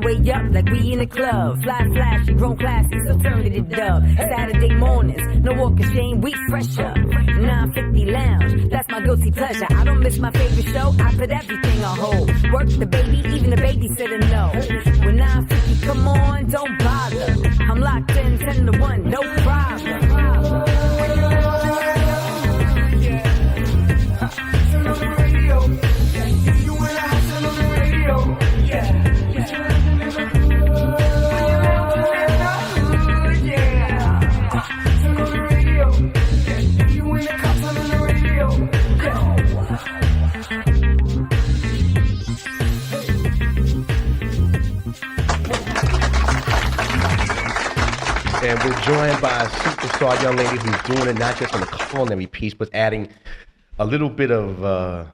way up like we in a club. Fly flashy, grown classy, so turn it dub. Saturday mornings, no walk of shame, we fresh up. 950 Lounge, that's my guilty pleasure. I don't miss my favorite show, I put everything on hold. Work the baby, even the babysitter know. When 950 come on, don't bother. I'm locked in 10 to 1, no problem. And we're joined by a superstar young lady who's doing it not just on the culinary piece, but adding a little bit of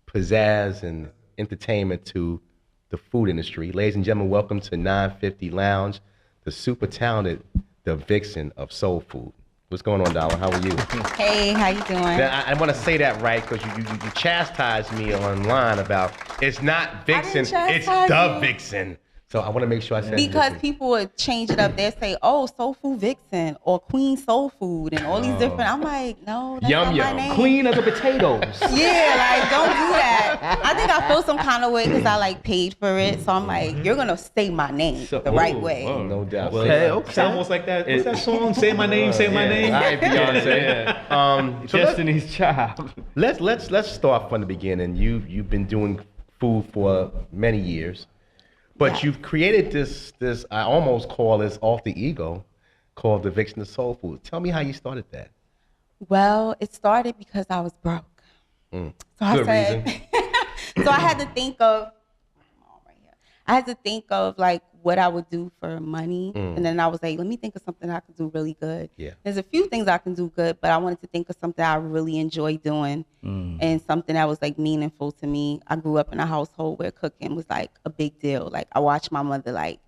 pizzazz and entertainment to the food industry. Ladies and gentlemen, welcome to 950 Lounge, the super talented, the Vixen of soul food. What's going on, Dollar? How are you? Hey, how you doing? Now, I want to say that right because you chastised me online about it's not Vixen, it's the Vixen. So I want to make sure I said because people would change it up. They'll say, "Oh, Soul Food Vixen" or Queen Soul Food and all these different. I'm like, no, that's not my name. Queen of the potatoes. Yeah, like don't do that. I think I feel some kind of way because I like paid for it. So I'm like, you're gonna say my name the right way. No doubt. Okay. It's almost like that. What's that song? Say my name, say my name. All right, Beyonce. So Destiny's Child. Let's start from the beginning. You've been doing food for many years. But you've created this I almost call this alter ego called the Vixen of Soul Food. Tell me how you started that. Well, it started because I was broke. So Good reason. So I had to think of like what I would do for money. And then I was like, let me think of something I could do really good. Yeah. There's a few things I can do good, but I wanted to think of something I really enjoy doing and something that was like meaningful to me. I grew up in a household where cooking was like a big deal. Like I watched my mother like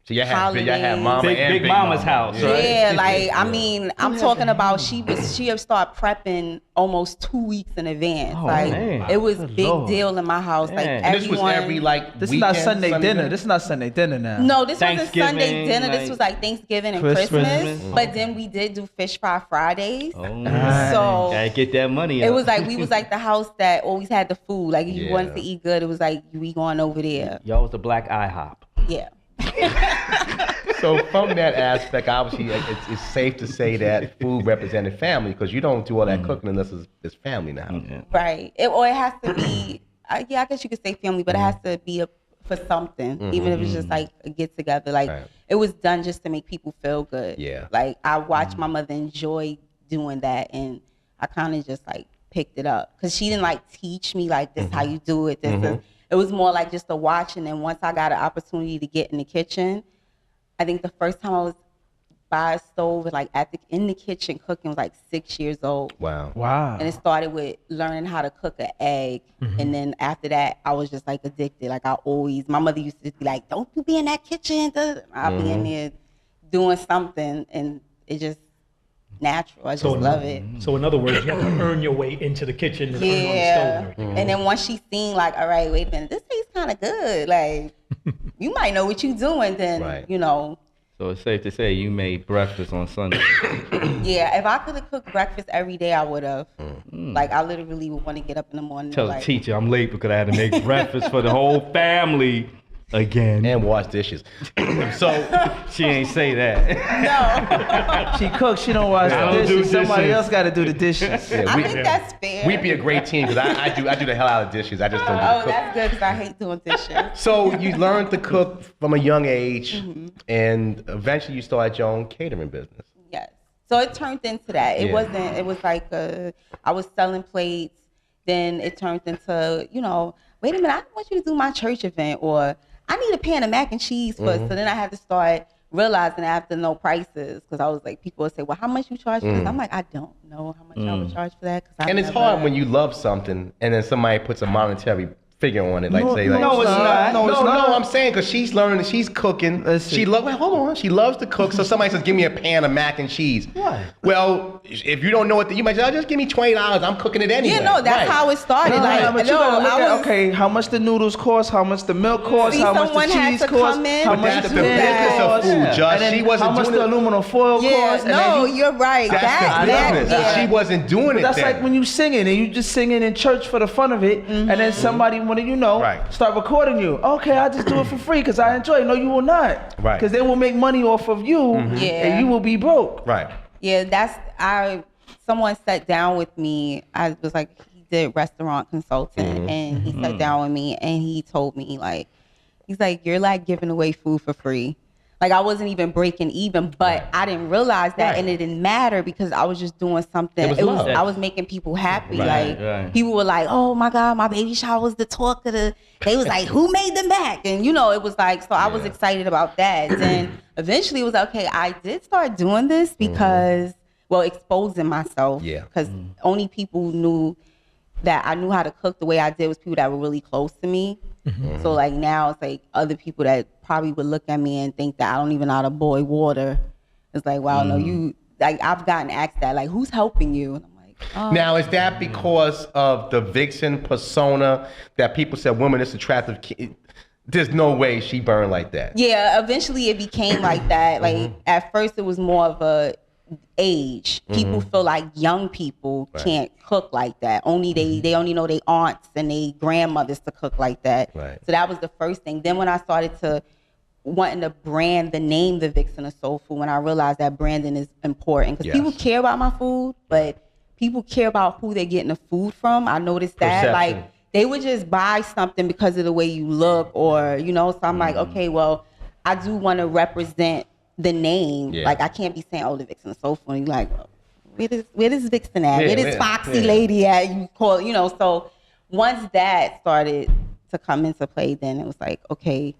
So y'all had mama and Big Mama's mama. house, right? Yeah, like I mean, I'm talking about she would start prepping almost 2 weeks in advance. Oh, like man. it was Good big Lord. deal in my house. Like Man. And everyone. this was every like This weekend, is not Sunday dinner. This is not Sunday dinner now. No, this wasn't Thanksgiving, Sunday dinner. This like was like Thanksgiving and Christmas. Christmas. But then we did do fish fry Fridays. Oh, So gotta get that money out. it was like we was like the house that always had the food. Like if you Yeah. wanted to eat good, it was like we going over there. Y'all was the black IHOP. Yeah. So from that aspect, obviously, it's safe to say that food represented family because you don't do all that cooking unless it's family now. Yeah. Right. Or it has to be, yeah, I guess you could say family, but it has to be for something, even if it's just like a get together. Like Right. it was done just to make people feel good. Yeah. Like I watched my mother enjoy doing that, and I kind of just like picked it up because she didn't like teach me like this how you do it. It was more like just a watch, and then once I got an opportunity to get in the kitchen, I think the first time I was by a stove and like in the kitchen cooking was like 6 years old. Wow. Wow. And it started with learning how to cook an egg. And then after that, I was just like addicted. Like my mother used to be like, don't you be in that kitchen. I'll be in there doing something. And it just natural. I just love it. So in other words, you have to earn your way into the kitchen and earn on the stove. Yeah. and everything. And then once she seen like, all right, wait a minute, this tastes kind of good. Like, you might know what you doing then, Right. you know. So it's safe to say you made breakfast on Sunday. Yeah, if I could have cooked breakfast every day, I would have. Like, I literally would want to get up in the morning. Tell and, the like, teacher I'm late because I had to make breakfast for the whole family again. And wash dishes. So She ain't say that. No. She cooks, she don't wash I the don't do dishes. Somebody dishes. else got to do the dishes. yeah, I think that's fair. we'd be a great team because I do the hell out of dishes. I just don't do the Oh, cooking. that's good because I hate doing dishes. So you learned to cook from a young age, and eventually you started your own catering business. Yes. So it turned into that. It Yeah. wasn't, it was like I was selling plates. Then it turned into, you know, wait a minute, I want you to do my church event, or I need a pan of mac and cheese for. So then I had to start realizing I have to know prices because I was like, people would say, well, how much you charge for this? I'm like, I don't know how much I would charge for that. And it's hard when you love something and then somebody puts a monetary figure on it. Like No, say, like, no, it's not. No, it's not. No, I'm saying because she's learning, she's cooking. Listen. She wait, hold on. She loves to cook. So somebody says, "Give me a pan of mac and cheese." What? Well, if you don't know what you might say, "Oh, just give me $20. I'm cooking it anyway." Yeah, no, that's Right. how it started. But you gotta look I at, was, okay, how much the noodles cost, how much the milk cost, See, how much the someone had cheese to cost, come in. how But much that's the the pan business of cost, food, Josh. and then She wasn't how much doing the it. aluminum foil Yeah, cost. and no, then you're right. That's That, the business. yeah. She wasn't doing it. That's then. like when you singing and you just singing in church for the fun of it, and then somebody wanted, Right. start recording you. Okay, I just do it for free because I enjoy it. No, you will not. Right. Because they will make money off of you, Yeah. and you will be broke. Right. Yeah, someone sat down with me. I was like, he did restaurant consultant, and he sat down with me and he told me he's like, you're like giving away food for free. Like I wasn't even breaking even, but I didn't realize that, and it didn't matter because I was just doing something. It was love. I was making people happy. Right, Like people were like, "Oh my God, my baby shower was the talk of the." They was like, "Who made them back?" And it was like, so I was excited about that. Then eventually it was okay. I did start doing this because, exposing myself. Yeah. Because only people knew that I knew how to cook the way I did was people that were really close to me. So like now it's like other people that probably would look at me and think that I don't even know how to boil water. It's like, wow, no, you like I've gotten asked that, like, who's helping you? And I'm like, oh. Now, is that because of the Vixen persona that people said, woman, is attractive? There's no way she burned like that. Yeah, eventually it became like that. Like at first it was more of a age. People feel like young people can't cook like that. Only they only know their aunts and their grandmothers to cook like that. Right. So that was the first thing. Then when I started to wanting to brand the name The Vixen of Soul Food, when I realized that branding is important because people care about my food, but people care about who they're getting the food from. I noticed that. Perception. Like they would just buy something because of the way you look or, so I'm like, okay, well, I do want to represent the name. Yeah. Like I can't be saying, "Oh, The Vixen of Soul Food." And you're like, well, where does Vixen at? Yeah, Where does Foxy Lady at? You call it, so once that started to come into play, then it was like, okay,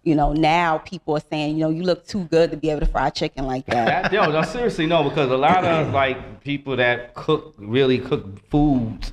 now people are saying, you look too good to be able to fry chicken like that. No, seriously, no, because a lot of like people that really cook foods,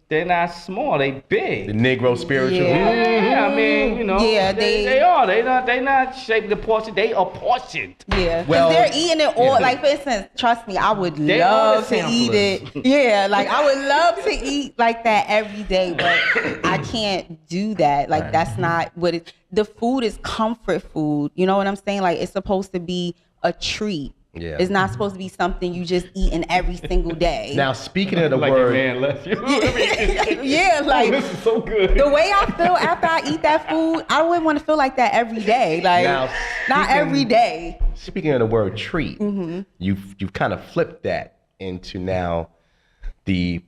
they're not small, they big. The Negro spiritual. Yeah, I mean, Yeah, they are. They not shaped the portion. They are portioned. Yeah, Well, they're eating it all. Like for instance, trust me, I would They are love the to eat it. Yeah, like I would love to eat like that every day, but I can't do that. Like that's not what it. The food is comfort food. You know what I'm saying? Like it's supposed to be a treat. Yeah. It's not supposed to be something you just eating every single day. Now, speaking of the Like your word, man left you. Yeah, like This is so good. the way I feel after I eat that food, I wouldn't want to feel like that every day. Like Now, not speaking- every day. speaking of the word treat, you've kind of flipped that into now the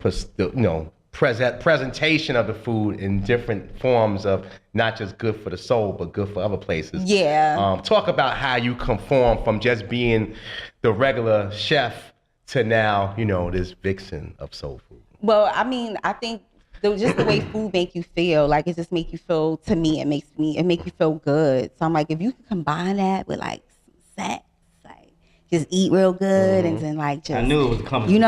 presentation of the food in different forms of not just good for the soul, but good for other places. Yeah. Talk about how you conform from just being the regular chef to now, this Vixen of soul food. Well, I mean, I think just the way food make you feel, like it just make you feel. To me, it make you feel good. So I'm like, if you can combine that with like some sex, like just eat real good, and then like just I knew it was coming.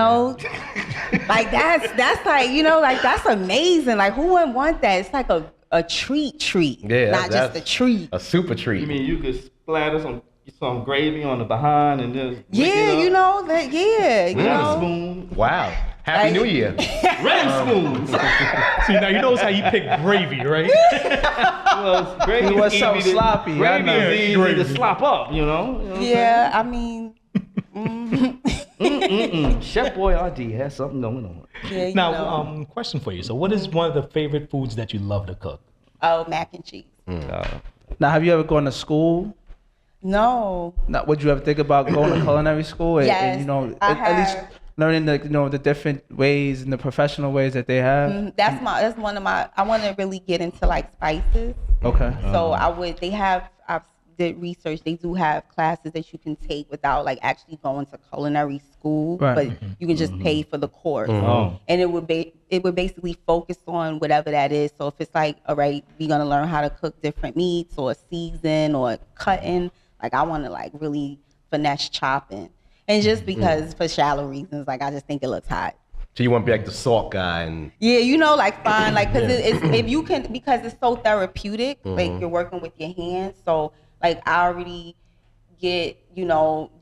like that's like like that's amazing. Like who wouldn't want that? It's like a treat, Yeah, not just a that's treat. A super treat. You mean you could splatter some gravy on the behind and just Yeah, you know. spoon, Wow. Happy New Year. red spoons. See, now you notice how you pick gravy, right? Well, gravy was is so easy to, sloppy, I Gravy know. is easy Gravy. to slop up, You know what I'm Yeah, I mean, saying? Chef Boyardee has something going on. yeah. You Now, know. question for you. So, what is one of the favorite foods that you love to cook? Oh, mac and cheese. Now, have you ever gone to school? No. Now, would you ever think about going to culinary school? And, Yes, I at least have. learning the different ways and the professional ways that they have? That's one of my. I want to really get into like spices. Okay. So I've did research. They do have classes that you can take without like actually going to culinary school, Right. but you can just pay for the course. Oh. And it would basically focus on whatever that is. So if it's like, all right, we're gonna learn how to cook different meats or season or cutting, like I want to like really finesse chopping. And just because for shallow reasons, like I just think it looks hot. So you want to be like the salt guy and Yeah, you know, like fine, like because it's if you can because it's so therapeutic. Like you're working with your hands, so like I already get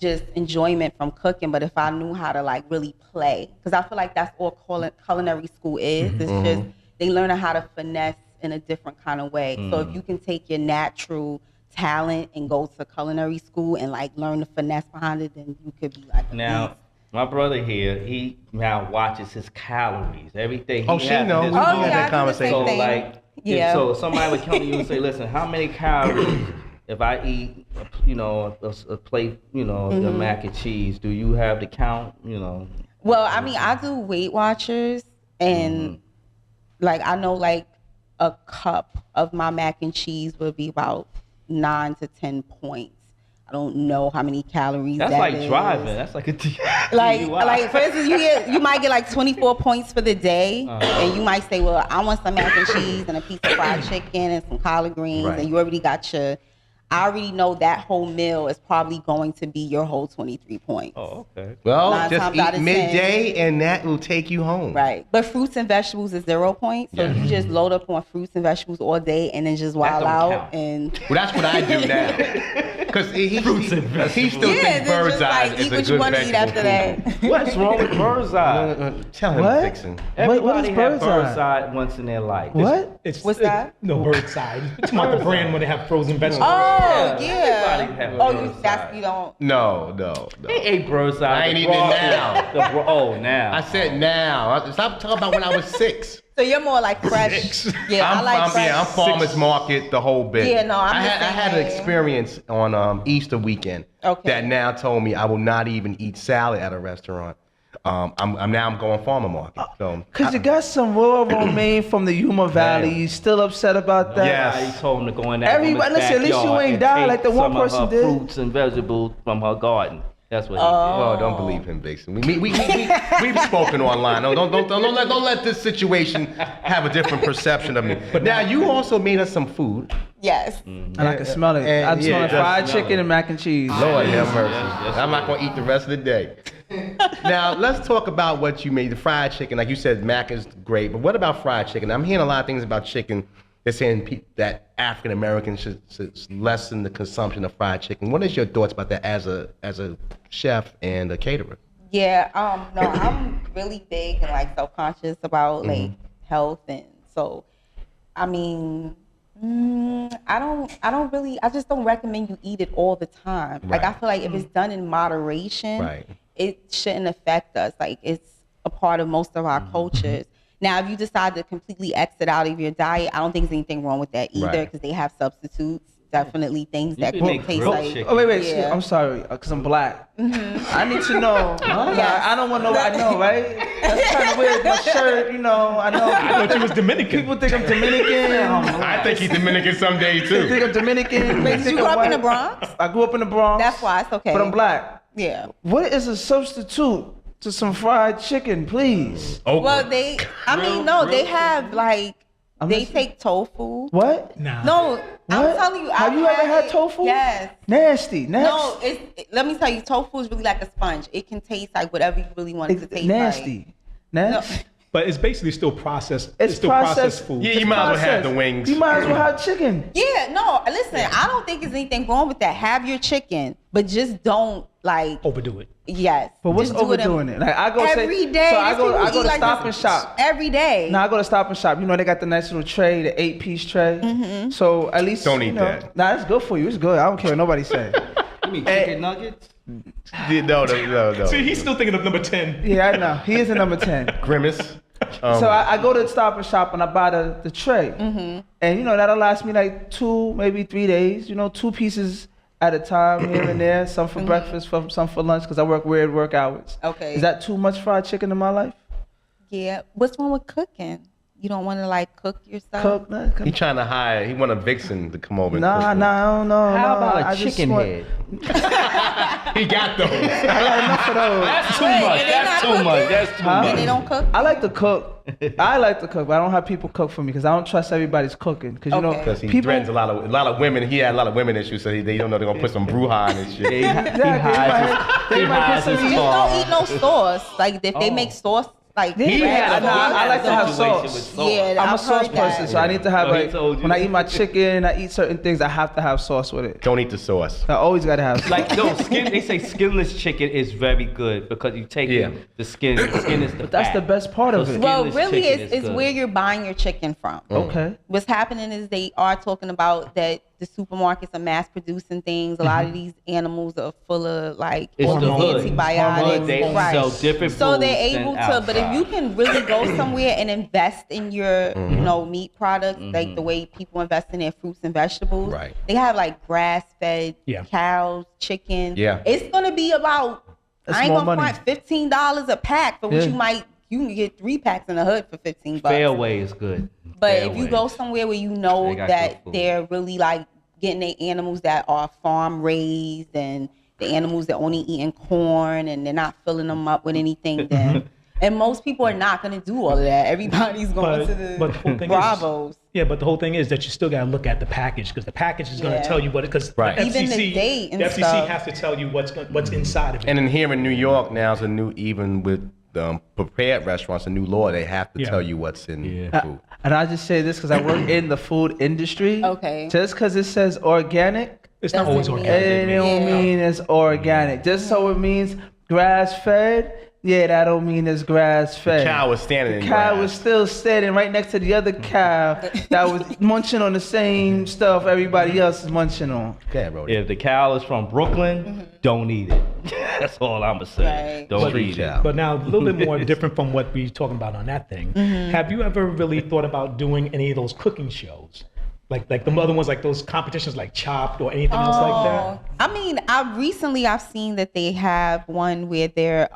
just enjoyment from cooking. But if I knew how to like really play, because I feel like that's all culinary school is. It's just they learn how to finesse in a different kind of way. So if you can take your natural talent and go to culinary school and like learn the finesse behind it, then you could be like now. My brother here, he now watches his calories. Everything he oh, she knows. We Oh, had yeah, that conversation. So thing. like, so somebody would come to you and say, "Listen, how many calories if I eat, a plate, the mac and cheese? Do you have the count? Well, I mean, I do Weight Watchers, and like I know like a cup of my mac and cheese would be about 9 to 10 points. I don't know how many calories That's that like is. driving. That's like a like for instance, you might get like 24 points for the day, and you might say, well, I want some mac and cheese and a piece of fried chicken and some collard greens, and you already got I already know that whole meal is probably going to be your whole 23 points. Oh, okay. Well, 9 just times out eat of midday and that will take you home. Right. But fruits and vegetables is 0 points. So you just load up on fruits and vegetables all day and then just wild out. count. And Well, that's what I do now. Because he still thinks then bird's just eye like is eat a what you good want to eat after vegetable that. What's wrong with bird's eye? Tell him, What? Vixen. Everybody what is have bird's bird's eye? eye once in their life. What? What's that? No, bird's eye. You're talking about the brand when they have frozen vegetables. Oh, Everybody yeah. have Oh, bird's eye. you don't. No. He ate bird's eye. I ain't The eating it broth- now. now. I said now. Stop talking about when I was 6. So you're more like fresh. Yeah, I like fresh. I'm farmer's market, the whole bit. Yeah, no, I'm I the had, I same had an way. experience on Easter weekend that now told me I will not even eat salad at a restaurant. I'm going farmer market. So Cause you got some raw romaine from the Yuma Valley. You still upset about that? Yes. Everybody told him to go in that Everybody- woman's listen, at least you backyard ain't and died take like the one some of person her did. fruits and vegetables from her garden. That's what he Oh, don't believe him, Vixen. We've spoken online. Don't let this situation have a different perception of me. But now you also made us some food. Yes. And I can smell it. And- I smell yeah, fried smell chicken it. and mac and cheese. Lord have mercy. yes, I'm not gonna eat the rest of the day. Now let's talk about what you made. The fried chicken, like you said, mac is great. But what about fried chicken? I'm hearing a lot of things about chicken. They're saying that African Americans should lessen the consumption of fried chicken. What is your thoughts about that as a chef and a caterer? Yeah, no, I'm really big and like self-conscious about like health, and so I mean, I just don't recommend you eat it all the time. Like I feel like if it's done in moderation, it shouldn't affect us. Like it's a part of most of our cultures. Now, if you decide to completely exit out of your diet, I don't think there's anything wrong with that either, because they have substitutes. Definitely things that can could make taste grilled like. chicken. Oh wait, Yeah. I'm sorry, cause I'm black. I need to know. I don't want to know. I know, right? That's kind of weird. My shirt, I know. I thought you was Dominican. People think I'm Dominican. I think he's Dominican someday They too. think I'm Dominican. Wait, did you grow up in the Bronx? I grew up in the Bronx. That's why it's okay. But I'm black. Yeah. What is a substitute to some fried chicken, please? Well, they have like, they take tofu. What? Nah. No, I'm What? telling you. Have I've you ever had it. tofu? Yes. Nasty. No, let me tell you, tofu is really like a sponge. It can taste like whatever you really want it to taste nasty. like. Nasty. But it's basically still processed. It's still processed food. Yeah, you might as well have the wings. You might as well have chicken. Yeah, no, listen, I don't think there's anything wrong with that. Have your chicken, but just don't like, Overdo it. yes. But what's just do it overdoing it? Like I go every day. So I There's go people who to eat like Stop this and Shop. every day. Now I go to Stop and Shop. You know they got the nice little tray, the 8-piece tray. Mm-hmm. So at least Don't eat that. Nah, it's good for you. It's good. I don't care what nobody say. You mean chicken nuggets? No. See, he's still thinking of number 10. Yeah, I know. He is a number 10. Grimace. So I go to Stop and Shop and I buy the tray. Mm-hmm. And that'll last me like 2, maybe 3 days. 2 pieces at a time here and there. Some for breakfast, some for lunch, because I work weird work hours. Okay. Is that too much fried chicken in my life? Yeah. What's wrong with cooking? You don't want to like cook yourself? Cook? Nah, He trying to hire. He want a Vixen to come over. And Nah, cook I don't know. How about I a just chicken want- head? He got those. I got enough of those. That's too Wait, much. and they That's not too much. cooking? That's too Huh? And much. they don't cook? I like to cook. but I don't have people cook for me because I don't trust everybody's cooking. Because Okay. Because he people. dreads a lot of women. He had a lot of women issues, so they don't know they're gonna put some brouhaha in his shit. He Exactly. hides his They might put hides some- his Just car. don't eat no sauce. Like if they make sauce like. He had a I like to have situation sauce. with sauce. Yeah, I'm a I've sauce heard that. person, so I need to have Oh, he like told you when I that. eat my chicken, I eat certain things. I have to have sauce with it. Don't eat the sauce. I always gotta have sauce. Like no skin. They say skinless chicken is very good because you take the skin. The skin is the But that's fat. the best part of So it. Well, skinless really, chicken it's is good. where you're buying your chicken from. Okay. What's happening is they are talking about that the supermarkets are mass producing things. A lot of these animals are full of like It's all the these hood. antibiotics. They Right. sell different So foods they're than able to, but if outside. you can really go somewhere and invest in your, meat products, like the way people invest in their fruits and vegetables, Right. they have like grass-fed Yeah. cows, chicken. Yeah. It's gonna be about That's I ain't more gonna money. front $15 a pack for what Yeah. you can get 3 packs in the hood for $15. Fairway is good. But if you Fairway. go somewhere where you know They got that good food. they're really like getting their animals that are farm raised and the animals that only eating corn and they're not filling them up with anything, then and most people are not going to do all of that. Everybody's going to the but the whole thing Bravos. Yeah, but the whole thing is that you still got to look at the package because the package is going to Yeah. tell you what because Right. the Even the FCC, date and the FCC stuff. has to tell you what's inside of it. And then here in New York now is a new, even with prepared restaurants, a new law. They have to Yeah. tell you what's in Yeah. food. And I just say this because I work in the food industry. Okay. Just because it says organic, It's not Doesn't always mean- organic. it don't Yeah. mean it's organic. Just so it means grass fed, yeah, that don't mean it's grass fed. Cow was standing in Cow grass. was still standing right next to the other cow that was munching on the same stuff everybody else is munching on. Yeah, bro. If the cow is from Brooklyn, don't eat it. That's all I'm gonna say. Right. Don't Street eat cow. it. But now a little bit more different from what we're talking about on that thing. Have you ever really thought about doing any of those cooking shows? Like the other ones, like those competitions like Chopped or anything else like that? I mean, I've seen that they have one where they're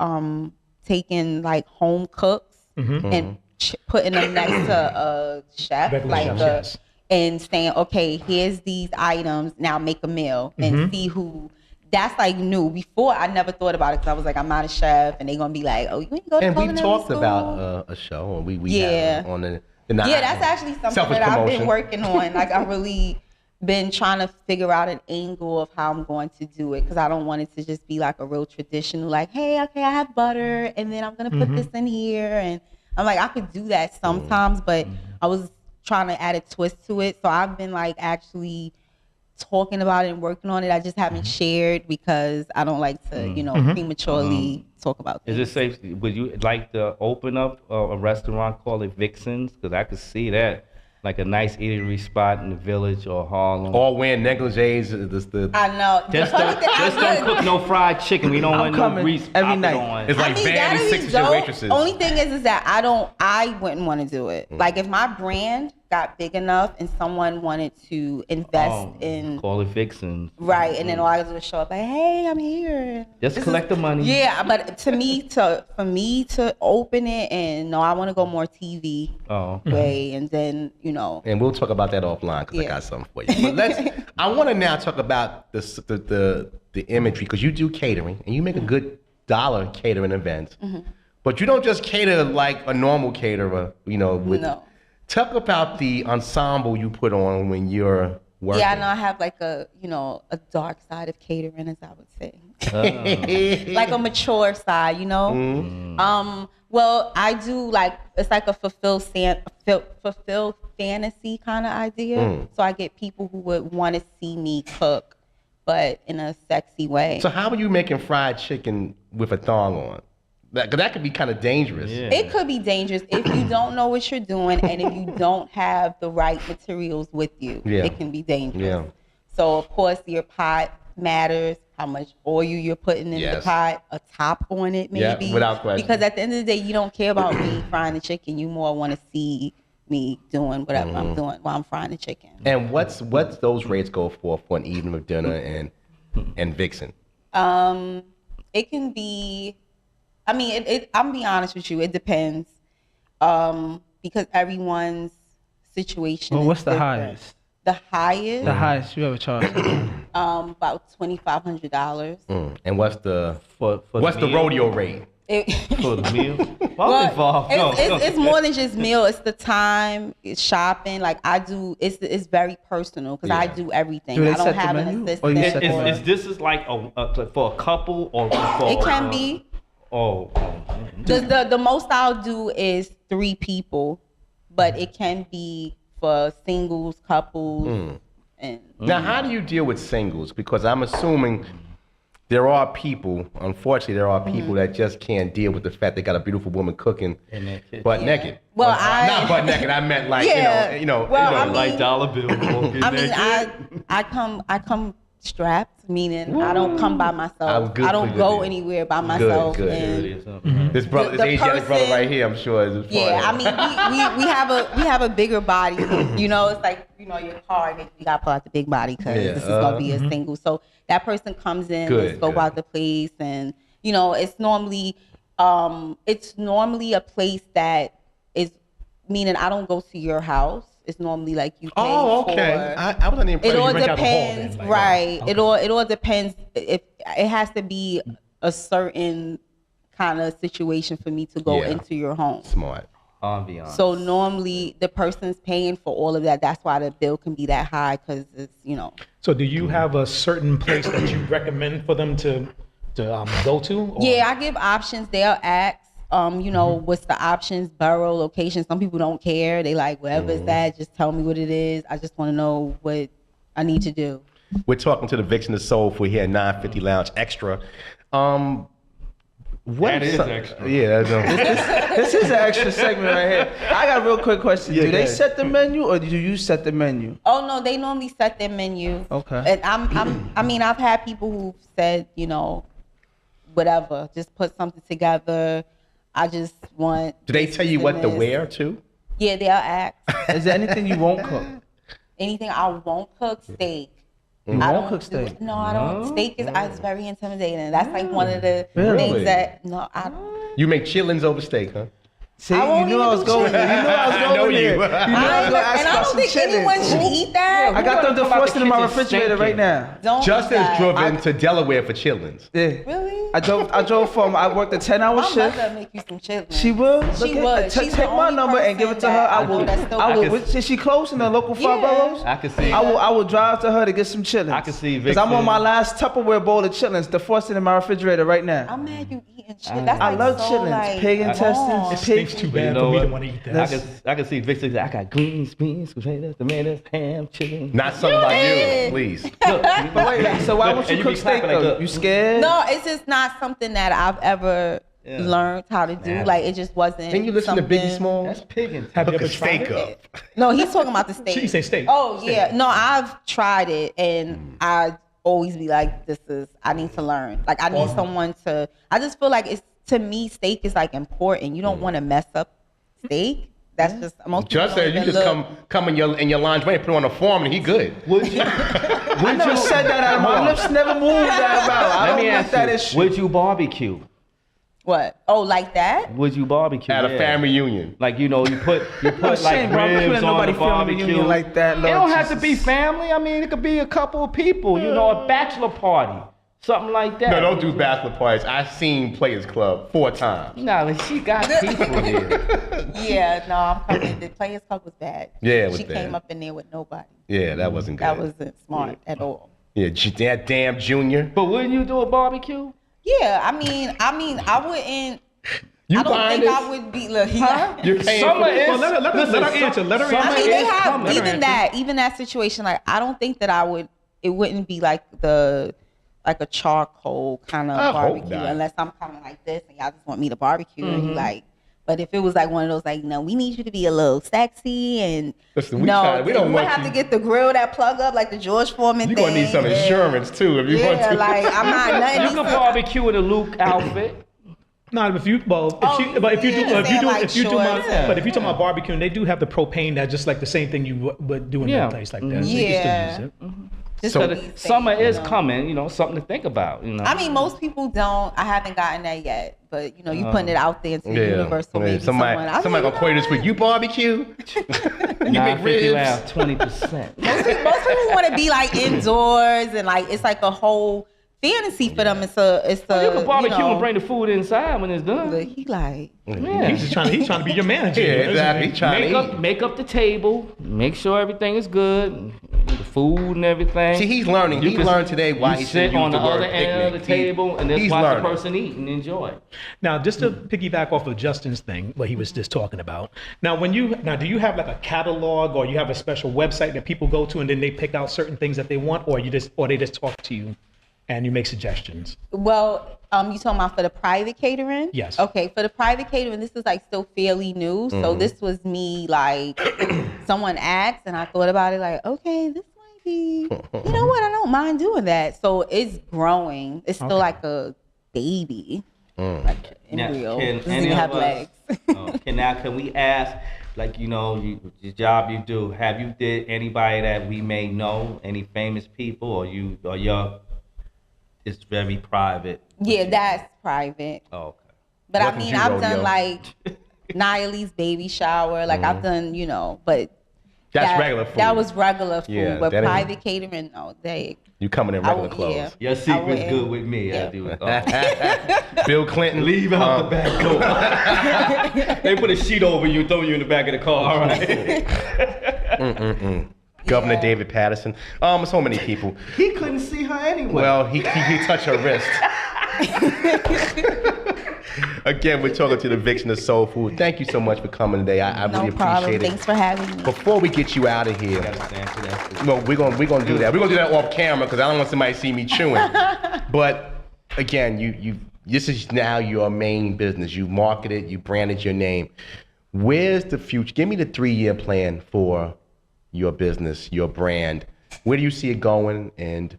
taking like home cooks and putting them next to a chef, Regular like chefs, a, yes. and saying, okay, here's these items, now make a meal and see who. That's like new. Before I never thought about it because I was like, I'm not a chef, and they're gonna be like, oh, you ain't go to And we culinary talked school? about a show, or we Yeah. had on the Yeah, that's actually something Selfish that I've promotion. been working on. Like I really been trying to figure out an angle of how I'm going to do it because I don't want it to just be like a real traditional, like, hey, okay, I have butter and then I'm gonna put this in here, and I'm like, I could do that sometimes, but I was trying to add a twist to it. So I've been like actually talking about it and working on it. I just haven't shared because I don't like to, prematurely talk about Is things. it safe? Would you like to open up a restaurant called it Vixen's? Because I could see that, like a nice eatery spot in the Village or Harlem. all wearing negligees. The I know. The Just funny don't, thing- just don't cook no fried chicken. We don't want no coming grease every popping night. on. It's like Vanity that'd be 6 is your dope. waitresses. Only thing is that I wouldn't want to do it. Like if my brand got big enough and someone wanted to invest in Call it Vixen's. right, and then all I gotta do is show up like, hey, I'm here. Just This collect the money. Yeah, but for me to open it and no, I want to go more TV Oh. way, and then And we'll talk about that offline because I Yeah. got something for you. But I want to now talk about the imagery because you do catering and you make a good dollar catering events. But you don't just cater like a normal caterer, with No. talk about the ensemble you put on when you're working. Yeah, I know I have like a dark side of catering, as I would say. Like a mature side, Well, I do like it's like a fulfilled fantasy kind of idea. So I get people who would want to see me cook, but in a sexy way. So how are you making fried chicken with a thong on? Because that could be kind of dangerous. Yeah. It could be dangerous if you don't know what you're doing and if you don't have the right materials with you. Yeah. It can be dangerous. Yeah. So of course your pot matters, how much oil you're putting in the Yes. pot, a top on it Yeah, maybe. without question. Because at the end of the day, you don't care about me frying the chicken. You more want to see me doing whatever I'm doing while I'm frying the chicken. And what's those rates go for an evening of dinner and Vixen? It can be, I mean, I'm gonna be honest with you, it depends. Because everyone's situation Well, is what's the different. highest? The highest, The highest you ever charged? about $2,500. And what's the For what's the meal? rodeo rate? For the meal? Well, Well, I'm involved. it's more than just meal. It's the time, it's shopping. Like I do, it's very personal because I Yeah. do everything. Do they I don't set the have an menu, or assistant. you set the or- menu? Is this like for a couple or for It can be. Oh. The most I'll do is 3 people, but it can be for singles, couples, and Now, how do you deal with singles? Because I'm assuming there are people, unfortunately, that just can't deal with the fact they got a beautiful woman cooking butt naked. Well, not butt naked. I meant like you know, Well, I mean, like dollar bill. I mean, I come strapped, meaning I don't come by myself. I don't go anywhere by myself. Good. And This brother, this the Asiatic brother person- right here, I'm sure is. I mean, we have a bigger body. You know, it's like, you know, your car, you got to pull out the big body because this is gonna be a single. So that person comes in, let's go out the place, and you know, it's normally a place that is, meaning I don't go to your house. It's normally like you pay okay. for. I was on the impression It all you rent out the hall depends, then, like, right? okay. It all depends. If it has to be a certain kind of situation for me to go into your home. Smart. Ambiance. So normally the person's paying for all of that. That's why the bill can be that high, because it's, you know. So do you have a certain place that you recommend for them to go to? Or? Yeah, I give options. They'll ask, you know, what's the options, borough, location. Some people don't care. They like, wherever it's at, just tell me what it is. I just want to know what I need to do. We're talking to the Vixen of Soul for here at 950 Lounge Extra. That is extra. Yeah, This is an extra segment right here. I got a real quick question. Yeah, Do they go ahead. set the menu or do you set the menu? Oh no, they normally set their menu. Okay. And I mean, I've had people who said, you know, whatever, just put something together. I just want. Do they tell you what to wear too? Yeah, they'll ask. Is there anything you won't cook? Anything I won't cook, steak. You I won't don't cook steak? No, I don't. Steak is it's very intimidating. That's like one of the Really? things that I don't. You make chillings over steak, huh? See, I you won't knew even I was do going chicken. there. You knew I was I going know there. you. You knew I was going to ask And I about don't some think chicken. anyone should eat that. I got them Talking about defrosted the in my kitchen refrigerator right stinking. now. Don't Justin's eat that. driven to Delaware for chillings. Yeah. Really? I drove from, I worked a 10-hour My shift. mother make you some chitlins. She will. She Look would. at- She's Take the my only number and give it to person her. that I I know will. that's still I will. cooking. Is she close in the local 5 Yeah. boroughs? I can see. I will drive to her to get some chillings. I can see Because I'm on Vixen. my last Tupperware bowl of chillings, defrosted in my refrigerator right now. I'm mad you eating chitlins. That's I like love so chillings. like, Pig wrong. intestines, It pig. stinks too You bad know for me what? to want to eat that. I can see Vixen. I got greens, beans, potatoes, tomatoes, ham, chicken. Not something like you, did. please. But wait, so why won't And you you be cook steak clapping like though? that. You scared? No, it's just not something that I've ever learned how to do. Nah. Like it just wasn't. Didn't you listen to Biggie something- Smalls? That's pig. Have you Hook a ever tried steak it? up. No, he's talking about the steak. She say steak. Oh Steak. yeah, no, I've tried it, and I always be like, I need to learn. Like I need someone to. I just feel like it's, to me, steak is like important. You don't want to mess up steak. That's just most people Just don't said you even just look. come in your lingerie and put on a form and he good. I never said that out of my lips. Never moved that about. I Let don't me think ask that you. is. Would you barbecue? What? Oh, like that? Would you barbecue At a yeah. family reunion. Like you know, you put Shame, like bro. I'm ribs putting on nobody the family barbecue. reunion like that. It Lord don't have to be Jesus. family. I mean, it could be a couple of people. You know, a bachelor party, something like that. No, don't do bachelor parties. I've seen Players Club 4 times. No, like, she got people there. Yeah, no, I'm coming. The Players Club was bad. Yeah, it was She bad. came up in there with nobody. Yeah, that wasn't good. That wasn't smart at all. Yeah, that damn Junior. But wouldn't you do a barbecue? Yeah, I mean, I wouldn't. You I don't buying think this? I would be. Look, he, You're paying Summer for this? is. Well, let her listen, answer. Let her summer answer. I mean, they is have coming. even that situation. Like, I don't think that I would. It wouldn't be like a charcoal kind of I hope barbecue not. unless I'm coming like this and y'all just want me to barbecue and you like. But if it was like one of those, like, no, we need you to be a little sexy and Listen, we no, don't you want would have you- to get the grill that plug up like the George Foreman You're thing. going to need some and- insurance too if you want Yeah, to. like I'm not nothing. You can barbecue in a Luke outfit. No, if you if Oh, you but if you do yeah, if you do like if you do shorts. but if you talking about barbecuing, they do have the propane that's just like the same thing you would do in Yeah. that place like that. So Yeah. you can still use it. Just So- to be safe, Summer you is know. coming. You know, something to think about. You know. I mean, most people don't. I haven't gotten that yet, but you know, you putting it out there into the universe, so maybe somebody someone gonna quote this with you barbecue. You make 950 ribs. Lounge, 20%. Most people want to be like indoors and like it's like a whole fantasy for them. It's a You can barbecue you know, and bring the food inside when it's done. But he like Yeah. He's trying to be your manager. Yeah, you know, isn't exactly. he? He trying to eat. Make up the table. Make sure everything is good. the food and everything. See, he's learning. He learned today why he sit should use on the the word other end of the picnic. table and just He's watch learning. the person eat and enjoy. Now, just to piggyback off of Justin's thing, what he was just talking about. Now, do you have like a catalog, or you have a special website that people go to, and then they pick out certain things that they want, or they just talk to you, and you make suggestions? Well, you talking about for the private catering? Yes. Okay, for the private catering, this is like still fairly new. So this was me, like, someone asked, and I thought about it, like, okay, this might be, you know what, I don't mind doing that. So it's growing. It's still like a baby, like an embryo. Can Doesn't any even of have us, legs. can we ask, like, the job you do, have you did anybody that we may know, any famous people, or you're it's very private? Yeah, that's private. Oh, okay. But Welcome I mean, to I've rodeo. done like Niallie's baby shower. Like I've done, but That's regular food. That was regular food. Yeah, but that ain't- private catering, no, You coming in regular I- clothes. yeah. Your secret's wouldn't. good with me. Yeah. I do. Bill Clinton. Leave out the back door. They put a sheet over you, throw you in the back of the car. All right. Governor Yeah. David Patterson. So many people. He couldn't see her anyway. Well, he touched her wrist. Again, we're talking to the Vixen of Soul Food. Thank you so much for coming today. I No really problem. appreciate it. Thanks for having me. Before we get you out of here, That's no, we're gonna do that. We're gonna do that off camera because I don't want somebody to see me chewing. But again, this is now your main business. You marketed, you branded your name. Where's the future? Give me the 3-year plan for your business, your brand. Where do you see it going? And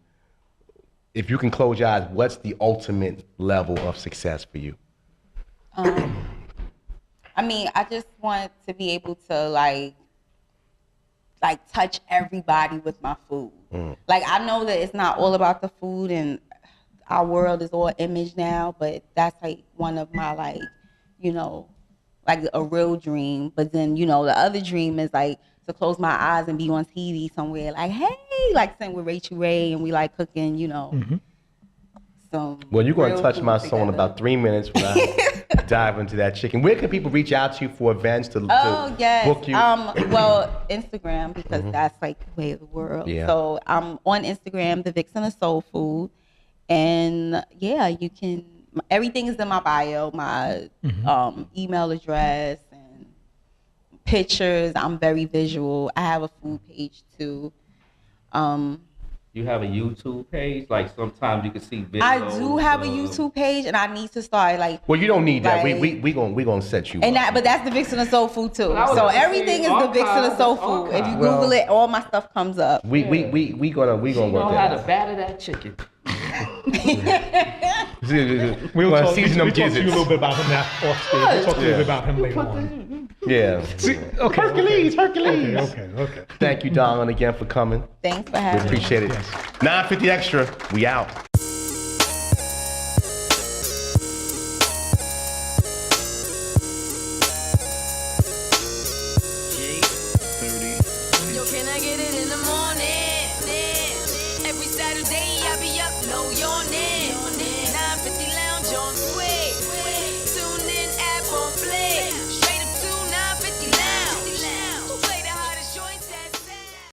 if you can close your eyes, what's the ultimate level of success for you? I mean, I just want to be able to like touch everybody with my food. Like I know that it's not all about the food, and our world is all image now, but that's like one of my like a real dream. But then the other dream is like to close my eyes and be on TV somewhere, like, hey, like sitting with Rachel Ray and we like cooking, some. Well, you're going to real touch food my soul in together. about 3 minutes when I dive into that chicken. Where can people reach out to you for events to Oh yes. book you? Well, Instagram, because that's like the way of the world. Yeah. So I'm on Instagram, the Vixen of Soul Food, and yeah, you can. Everything is in my bio, my email address and pictures. I'm very visual. I have a food page too. You have a YouTube page? Like sometimes you can see videos. I do have a of- YouTube page, and I need to start like. Well, you don't need that. Like- We gonna set you And up. but that's the Vixen of Soul Food too. I was So gonna say everything is the Vixen of Soul Food. If you Well- Google it, all my stuff comes up. We gonna She work know that how out. to batter that chicken. We'll talk season them to you a gizzards. little bit about him now off stage. We'll talk a little bit about him later on. Yeah. Okay, Hercules. Okay. Thank you, Don, again for coming. Thanks for We having me. appreciate it. 950 extra. We out. Yo, can I get it in the morning?